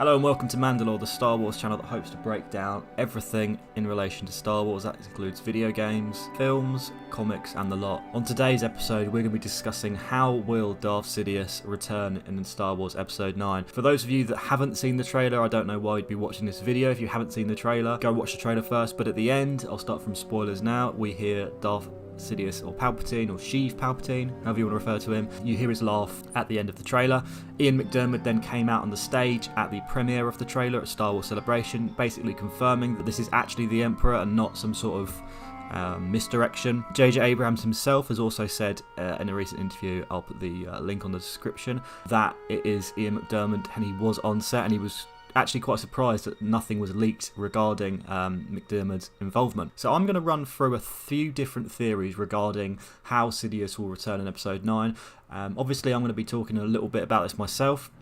Hello and welcome to Mandalore, the Star Wars channel that hopes to break down everything in relation to Star Wars. That includes video games, films, comics and the lot. On today's episode we're going to be discussing how will Darth Sidious return in Star Wars Episode 9. For those of you that haven't seen the trailer, I don't know why you'd be watching this video. If you haven't seen the trailer, go watch the trailer first, but at the end, I'll start from spoilers now, we hear Darth Sidious or Palpatine or Sheev Palpatine, however you want to refer to him. You hear his laugh at the end of the trailer. Ian McDiarmid then came out on the stage at the premiere of the trailer at Star Wars Celebration, basically confirming that this is actually the Emperor and not some sort of misdirection. J.J. Abrams himself has also said in a recent interview, I'll put the link on the description, that it is Ian McDiarmid and he was on set and he was actually quite surprised that nothing was leaked regarding McDiarmid's involvement. So I'm going to run through a few different theories regarding how Sidious will return in Episode 9. Obviously I'm going to be talking a little bit about this myself,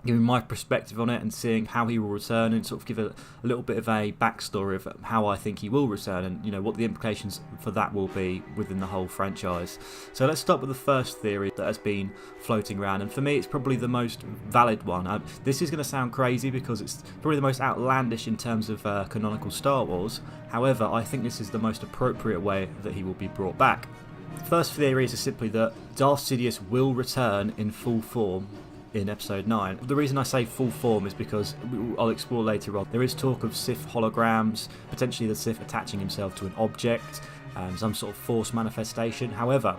giving my perspective on it and seeing how he will return and sort of give a little bit of a backstory of how I think he will return and what the implications for that will be within the whole franchise. So let's start with the first theory that has been floating around, and for me it's probably the most valid one. This is going to sound crazy because it's probably the most outlandish in terms of canonical Star Wars. However, I think this is the most appropriate way that he will be brought back. The first theory is simply that Darth Sidious will return in full form in Episode 9. The reason I say full form is because I'll explore later on. There is talk of Sith holograms, potentially the Sith attaching himself to an object, some sort of force manifestation. However,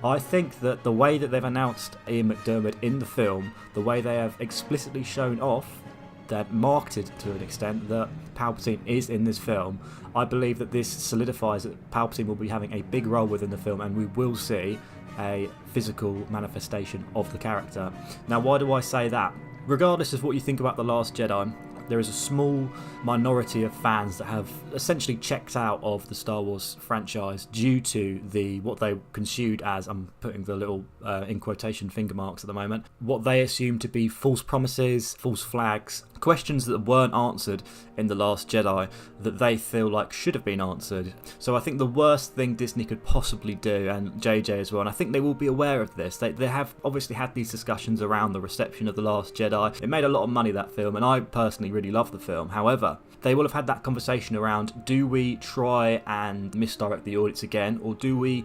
I think that the way that they've announced Ian McDiarmid in the film, the way they have explicitly shown off, they've marketed to an extent that Palpatine is in this film, I believe that this solidifies that Palpatine will be having a big role within the film and we will see a physical manifestation of the character. Now, why do I say that? Regardless of what you think about The Last Jedi, there is a small minority of fans that have essentially checked out of the Star Wars franchise due to what they construed as, I'm putting the little in quotation finger marks at the moment, what they assume to be false promises, false flags, questions that weren't answered in The Last Jedi that they feel like should have been answered. So I think the worst thing Disney could possibly do, and JJ as well, and I think they will be aware of this, they have obviously had these discussions around the reception of The Last Jedi. It made a lot of money, that film, and I personally really love the film. However, they will have had that conversation around, do we try and misdirect the audience again, or do we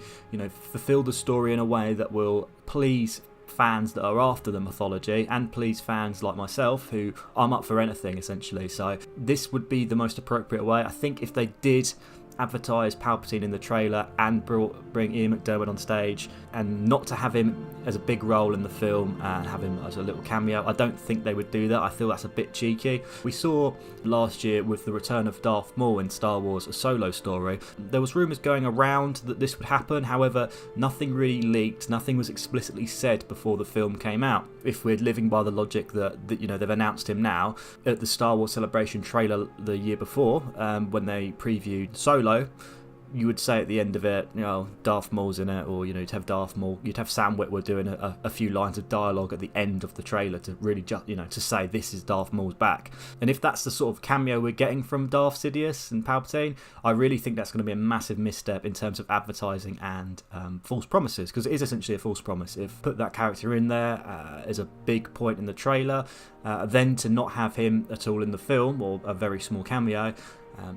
fulfill the story in a way that will please fans that are after the mythology and please fans like myself who I'm up for anything essentially. So this would be the most appropriate way. I think if they did advertise Palpatine in the trailer and bring Ian McDiarmid on stage and not to have him as a big role in the film and have him as a little cameo, I don't think they would do that. I feel that's a bit cheeky. We saw last year with the return of Darth Maul in Star Wars: A Solo Story, there was rumours going around that this would happen. However, nothing really leaked, nothing was explicitly said before the film came out. If we're living by the logic that they've announced him now at the Star Wars Celebration trailer the year before, when they previewed Solo, you would say at the end of it, Darth Maul's in it, or you'd have Darth Maul, you'd have Sam Witwer doing a few lines of dialogue at the end of the trailer to really to say this is Darth Maul's back. And if that's the sort of cameo we're getting from Darth Sidious and Palpatine, I really think that's going to be a massive misstep in terms of advertising and false promises, because it is essentially a false promise. If put that character in there as a big point in the trailer, then to not have him at all in the film or a very small cameo,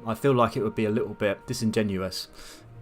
I feel like it would be a little bit disingenuous.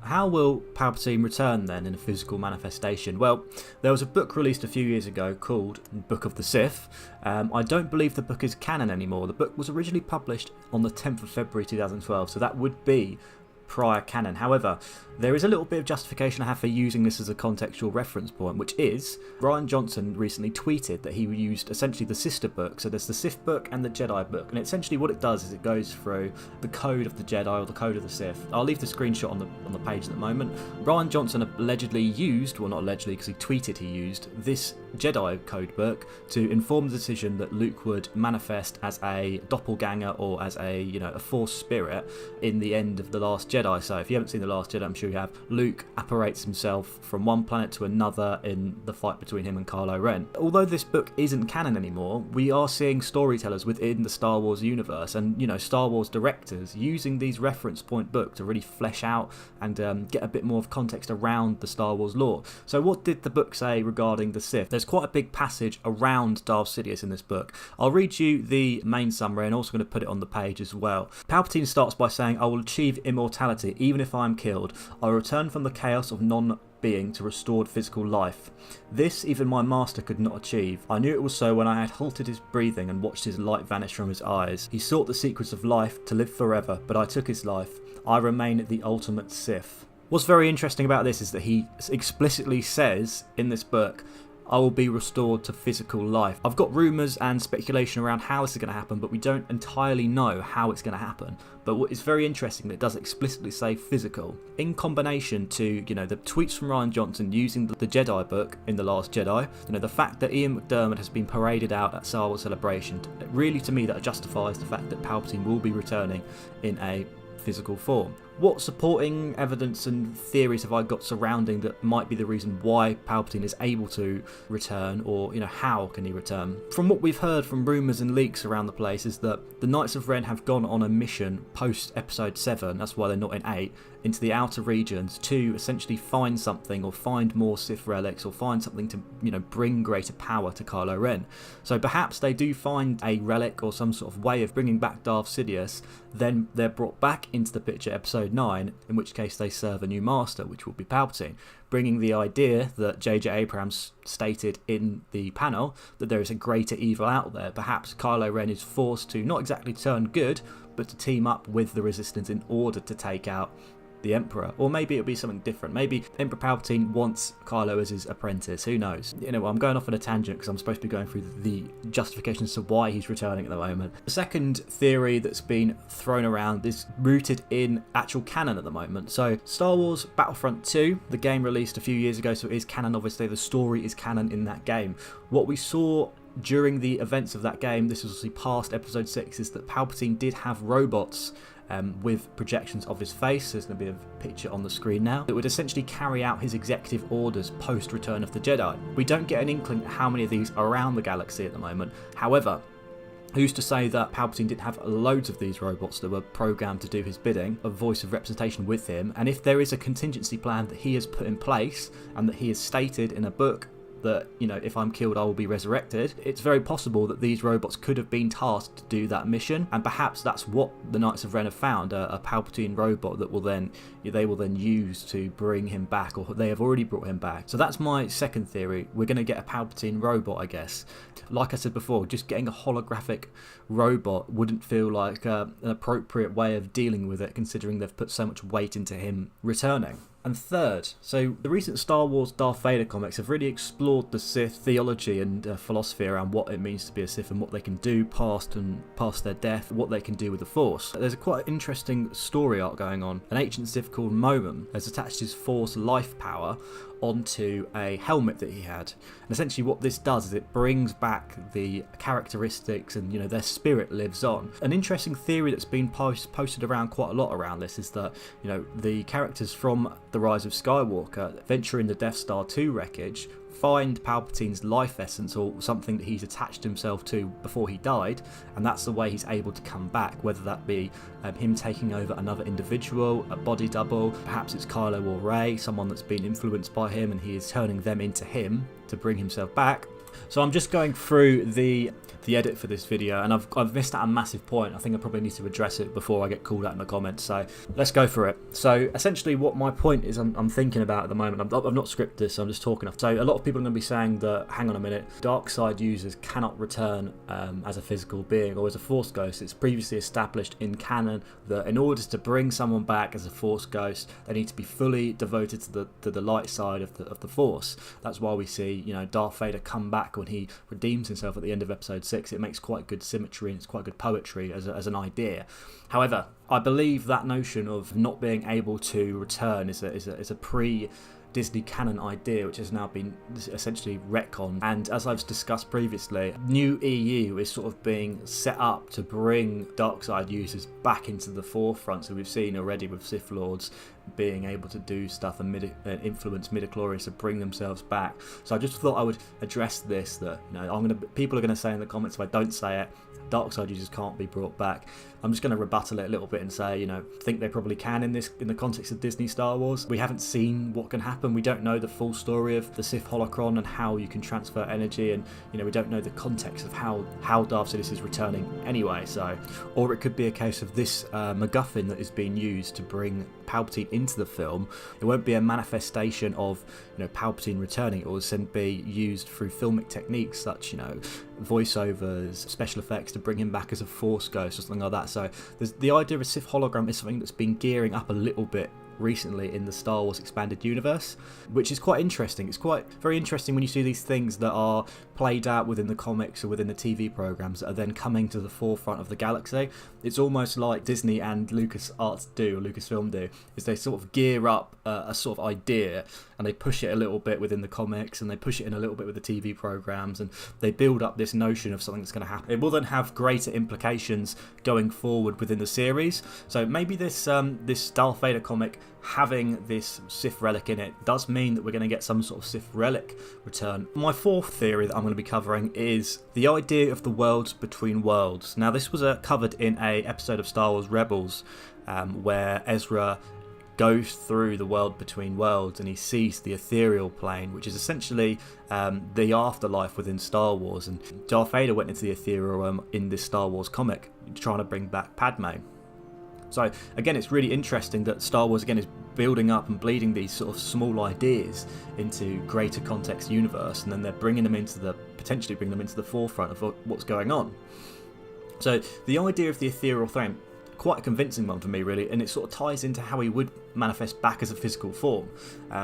How will Palpatine return then in a physical manifestation? Well, there was a book released a few years ago called Book of the Sith. I don't believe the book is canon anymore. The book was originally published on the 10th of February 2012, so that would be prior canon. However, there is a little bit of justification I have for using this as a contextual reference point, which is Rian Johnson recently tweeted that he used essentially the sister book. So there's the Sith book and the Jedi book, and essentially what it does is it goes through the code of the Jedi or the code of the Sith. I'll leave the screenshot on the page at the moment. Rian Johnson allegedly used, well not allegedly because he tweeted he used, this Jedi code book to inform the decision that Luke would manifest as a doppelganger or as a Force spirit in the end of The Last Jedi. Jedi. So if you haven't seen The Last Jedi, I'm sure you have. Luke apparates himself from one planet to another in the fight between him and Kylo Ren. Although this book isn't canon anymore, we are seeing storytellers within the Star Wars universe and, Star Wars directors using these reference point books to really flesh out and get a bit more of context around the Star Wars lore. So what did the book say regarding the Sith? There's quite a big passage around Darth Sidious in this book. I'll read you the main summary and also going to put it on the page as well. Palpatine starts by saying, "I will achieve immortality even if I am killed. I will return from the chaos of non-being to restored physical life. This even my master could not achieve. I knew it was so when I had halted his breathing and watched his light vanish from his eyes. He sought the secrets of life to live forever, but I took his life. I remain the ultimate Sith." What's very interesting about this is that he explicitly says in this book, "I will be restored to physical life." I've got rumours and speculation around how this is going to happen, but we don't entirely know how it's going to happen. But what is very interesting that it does explicitly say physical. In combination to, the tweets from Rian Johnson using the Jedi book in The Last Jedi, the fact that Ian McDiarmid has been paraded out at Star Wars Celebration, really to me that justifies the fact that Palpatine will be returning in a physical form. What supporting evidence and theories have I got surrounding that might be the reason why Palpatine is able to return, or how can he return? From what we've heard from rumours and leaks around the place is that the Knights of Ren have gone on a mission post episode 7, that's why they're not in 8, into the outer regions to essentially find something or find more Sith relics or find something to bring greater power to Kylo Ren. So perhaps they do find a relic or some sort of way of bringing back Darth Sidious, then they're brought back into the picture episode 9, in which case they serve a new master, which will be Palpatine, bringing the idea that J.J. Abrams stated in the panel that there is a greater evil out there. Perhaps Kylo Ren is forced to not exactly turn good, but to team up with the Resistance in order to take out the Emperor. Or maybe it'll be something different. Maybe Emperor Palpatine wants Kylo as his apprentice. Who knows? I'm going off on a tangent because I'm supposed to be going through the justifications to why he's returning at the moment. The second theory that's been thrown around is rooted in actual canon at the moment. So Star Wars Battlefront 2, the game released a few years ago, so it is canon. Obviously the story is canon in that game. What we saw during the events of that game, this was obviously past episode 6, is that Palpatine did have robots with projections of his face. There's going to be a picture on the screen now that would essentially carry out his executive orders post Return of the Jedi. We don't get an inkling at how many of these are around the galaxy at the moment. However, who's to say that Palpatine didn't have loads of these robots that were programmed to do his bidding, a voice of representation with him, and if there is a contingency plan that he has put in place and that he has stated in a book that, if I'm killed I will be resurrected, it's very possible that these robots could have been tasked to do that mission, and perhaps that's what the Knights of Ren have found, a Palpatine robot that they will then use to bring him back, or they have already brought him back. So that's my second theory. We're going to get a Palpatine robot, I guess. Like I said before, just getting a holographic robot wouldn't feel like an appropriate way of dealing with it, considering they've put so much weight into him returning. And third, so the recent Star Wars Darth Vader comics have really explored the Sith theology and philosophy around what it means to be a Sith and what they can do past their death, what they can do with the Force. There's a quite interesting story arc going on. An ancient Sith called Momum has attached his Force life power onto a helmet that he had, and essentially what this does is it brings back the characteristics and their spirit lives on. An interesting theory that's been posted around quite a lot around this is that the characters from The Rise of Skywalker venture in the Death Star 2 wreckage, find Palpatine's life essence or something that he's attached himself to before he died, and that's the way he's able to come back, whether that be him taking over another individual, a body double, perhaps it's Kylo or Rey, someone that's been influenced by him and he is turning them into him to bring himself back. So I'm just going through the edit for this video, and I've missed out a massive point. I think I probably need to address it before I get called out in the comments, so let's go for it. So essentially what my point is I'm thinking about at the moment, I've not scripted this, so I'm just talking. So a lot of people are going to be saying that, hang on a minute, dark side users cannot return as a physical being or as a Force ghost. It's previously established in canon that in order to bring someone back as a Force ghost, they need to be fully devoted to the light side of the Force. That's why we see Darth Vader come back when he redeems himself at the end of episode 6. It makes quite good symmetry and it's quite good poetry as an idea. However, I believe that notion of not being able to return is a Disney canon idea, which has now been essentially retconned. And as I've discussed previously, new EU is sort of being set up to bring dark side users back into the forefront. So we've seen already with Sith Lords being able to do stuff and influence midichlorians to bring themselves back. So I just thought I would address this, that people are going to say in the comments, if I don't say it, dark side users can't be brought back. I'm just going to rebuttal it a little bit and say, think they probably can in the context of Disney Star Wars. We haven't seen what can happen. We don't know the full story of the Sith holocron and how you can transfer energy, and we don't know the context of how Darth Sidious is returning anyway. So, or it could be a case of this MacGuffin that is being used to bring Palpatine into the film. It won't be a manifestation of Palpatine returning. It will be used through filmic techniques such voiceovers, special effects to bring him back as a Force ghost or something like that. So the idea of a Sith hologram is something that's been gearing up a little bit recently in the Star Wars expanded universe, which is quite interesting. It's quite very interesting when you see these things that are played out within the comics or within the TV programs that are then coming to the forefront of the galaxy. It's almost like Disney and Lucasfilm do, is they sort of gear up a sort of idea and they push it a little bit within the comics and they push it in a little bit with the TV programs, and they build up this notion of something that's going to happen. It will then have greater implications going forward within the series. So maybe this Darth Vader comic having this Sith relic in it does mean that we're going to get some sort of Sith relic return. My fourth theory that I'm going to be covering is the idea of the worlds between worlds. Now, this was covered in a episode of Star Wars Rebels where Ezra goes through the world between worlds and he sees the ethereal plane, which is essentially the afterlife within Star Wars. And Darth Vader went into the ethereal realm in this Star Wars comic, trying to bring back Padme. So again, it's really interesting that Star Wars again is building up and bleeding these sort of small ideas into greater context universe, and then they're potentially bringing them into the forefront of what's going on. So the idea of the ethereal plane, quite a convincing one for me really, and it sort of ties into how he would manifest back as a physical form,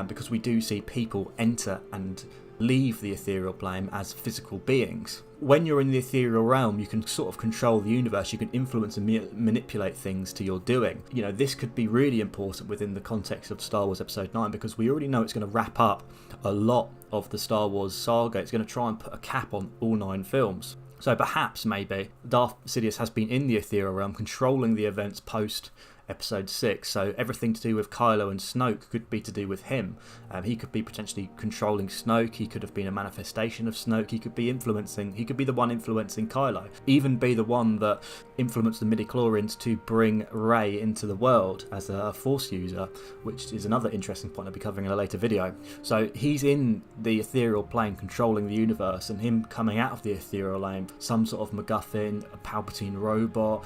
because we do see people enter and leave the ethereal plane as physical beings. When you're in the ethereal realm, you can sort of control the universe, you can influence and manipulate things to your doing. This could be really important within the context of Star Wars Episode 9, because we already know it's going to wrap up a lot of the Star Wars saga. It's going to try and put a cap on all 9 films. So perhaps, maybe, Darth Sidious has been in the ethereal realm, controlling the events post Episode 6, so everything to do with Kylo and Snoke could be to do with him. He could be potentially controlling Snoke, he could have been a manifestation of Snoke, he could be the one influencing Kylo, even be the one that influenced the midichlorians to bring Rey into the world as a Force user, which is another interesting point I'll be covering in a later video. So he's in the ethereal plane controlling the universe, and him coming out of the ethereal plane, some sort of MacGuffin, a Palpatine robot,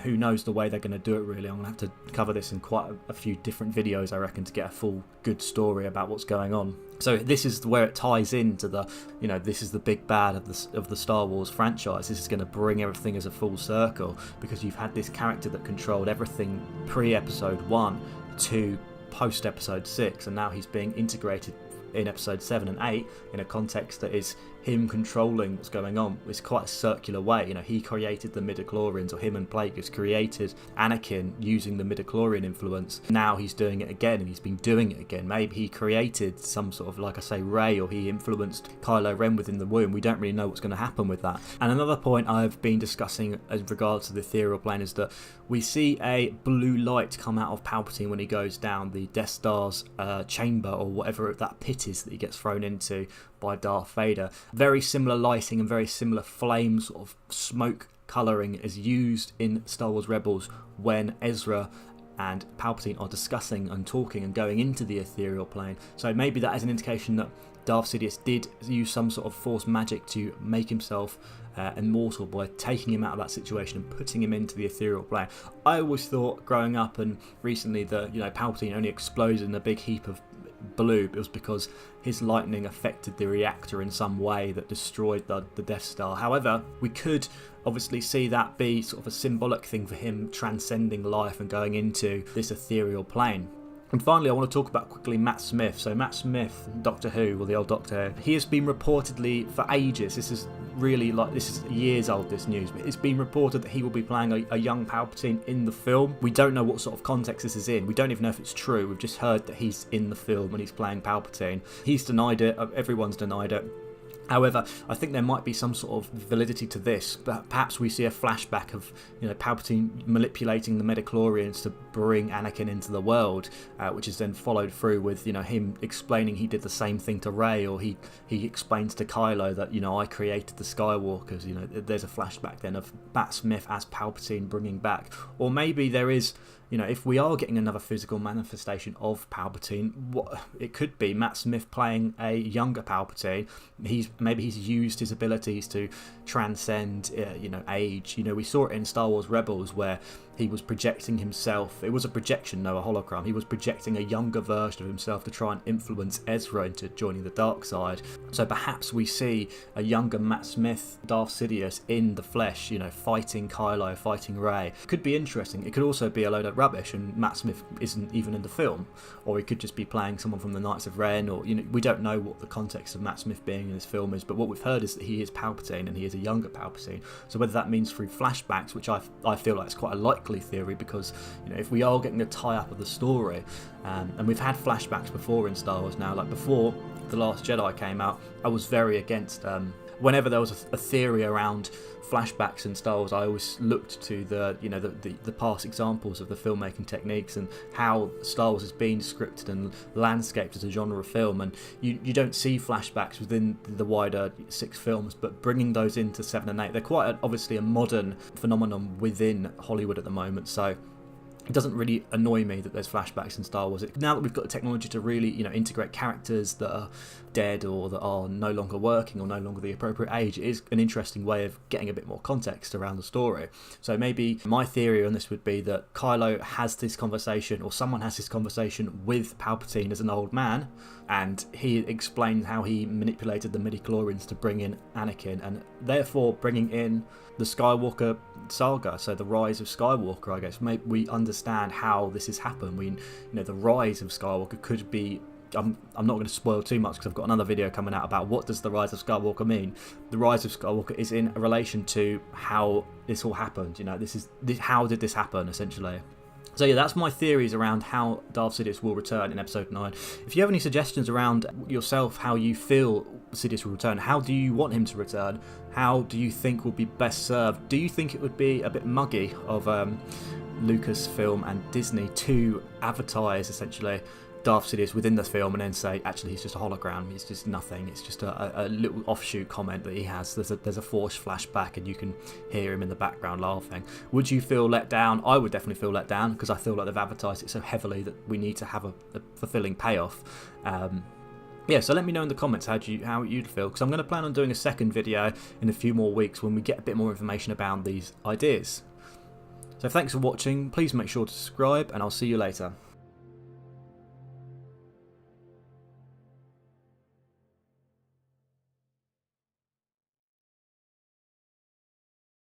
who knows the way they're going to do it really. I'm going to have to cover this in quite a few different videos, I reckon, to get a full good story about what's going on. So this is where it ties into this is the big bad of the Star Wars franchise. This is going to bring everything as a full circle, because you've had this character that controlled everything pre-Episode 1 to post-Episode 6, and now he's being integrated in Episode 7 and 8 in a context that is him controlling what's going on. It's quite a circular way. He created the midichlorians, or him and Plagueis created Anakin using the midichlorian influence. Now he's doing it again, and he's been doing it again. Maybe he created some sort of, like I say, Rey, or he influenced Kylo Ren within the womb. We don't really know what's going to happen with that. And another point I've been discussing as regards to the ethereal plane is that we see a blue light come out of Palpatine when he goes down the Death Star's chamber, or whatever that pit is that he gets thrown into by Darth Vader. Very similar lighting and very similar flame sort of smoke colouring is used in Star Wars Rebels when Ezra and Palpatine are discussing and talking and going into the ethereal plane. So maybe that is an indication that Darth Sidious did use some sort of Force magic to make himself immortal by taking him out of that situation and putting him into the ethereal plane. I always thought growing up and recently that Palpatine only explodes in a big heap of blue. It was because his lightning affected the reactor in some way that destroyed the Death Star. However, we could obviously see that be sort of a symbolic thing for him transcending life and going into this ethereal plane. And finally, I want to talk about quickly Matt Smith. So Matt Smith, Doctor Who, or the old Doctor Who, he has been reportedly for ages, this is years old, this news, but it's been reported that he will be playing a young Palpatine in the film. We don't know what sort of context this is in. We don't even know if it's true. We've just heard that he's in the film and he's playing Palpatine. He's denied it. Everyone's denied it. However, I think there might be some sort of validity to this. Perhaps we see a flashback of, Palpatine manipulating the midichlorians to bring Anakin into the world, which is then followed through with, him explaining he did the same thing to Rey, or he explains to Kylo that, I created the Skywalkers. There's a flashback then of Matt Smith as Palpatine bringing back. Or maybe there is, if we are getting another physical manifestation of Palpatine, what it could be Matt Smith playing a younger Palpatine. Maybe he's used his abilities to transcend, age. We saw it in Star Wars Rebels where he was projecting himself. It was a projection, no, a hologram. He was projecting a younger version of himself to try and influence Ezra into joining the dark side. So perhaps we see a younger Matt Smith, Darth Sidious, in the flesh, fighting Kylo, fighting Rey. Could be interesting. It could also be a load of rubbish and Matt Smith isn't even in the film. Or he could just be playing someone from the Knights of Ren, or, we don't know what the context of Matt Smith being in this film is, but what we've heard is that he is Palpatine and he is a younger Palpatine. So whether that means through flashbacks, which I feel like is quite a likely theory, because if we are getting a tie-up of the story, and we've had flashbacks before in Star Wars now, like before The Last Jedi came out, I was very against whenever there was a theory around flashbacks in Star Wars, I always looked to the past examples of the filmmaking techniques and how Star Wars has been scripted and landscaped as a genre of film. And you don't see flashbacks within the wider 6 films, but bringing those into 7 and 8, they're quite obviously a modern phenomenon within Hollywood at the moment. So it doesn't really annoy me that there's flashbacks in Star Wars. Now that we've got the technology to really, integrate characters that are dead or that are no longer working or no longer the appropriate age, it is an interesting way of getting a bit more context around the story. So maybe my theory on this would be that Kylo has this conversation, or someone has this conversation with Palpatine as an old man, and he explains how he manipulated the midichlorians to bring in Anakin, and therefore bringing in the Skywalker saga, so the rise of Skywalker, I guess. Maybe we understand how this has happened. The rise of Skywalker could be, I'm not going to spoil too much because I've got another video coming out about what does the rise of Skywalker mean. The rise of Skywalker is in relation to how this all happened. How did this happen, essentially. So yeah, that's my theories around how Darth Sidious will return in Episode 9. If you have any suggestions around yourself, how you feel Sidious will return, how do you want him to return, how do you think will be best served? Do you think it would be a bit muggy of Lucasfilm and Disney to advertise, essentially, Darth Sidious within the film and then say, actually, he's just a hologram, he's just nothing, it's just a little offshoot comment that he has, there's a forced flashback and you can hear him in the background laughing? Would you feel let down? I would definitely feel let down, because I feel like they've advertised it so heavily that we need to have a fulfilling payoff. Yeah, so let me know in the comments how you'd feel, because I'm going to plan on doing a second video in a few more weeks when we get a bit more information about these ideas. So thanks for watching, please make sure to subscribe, and I'll see you later.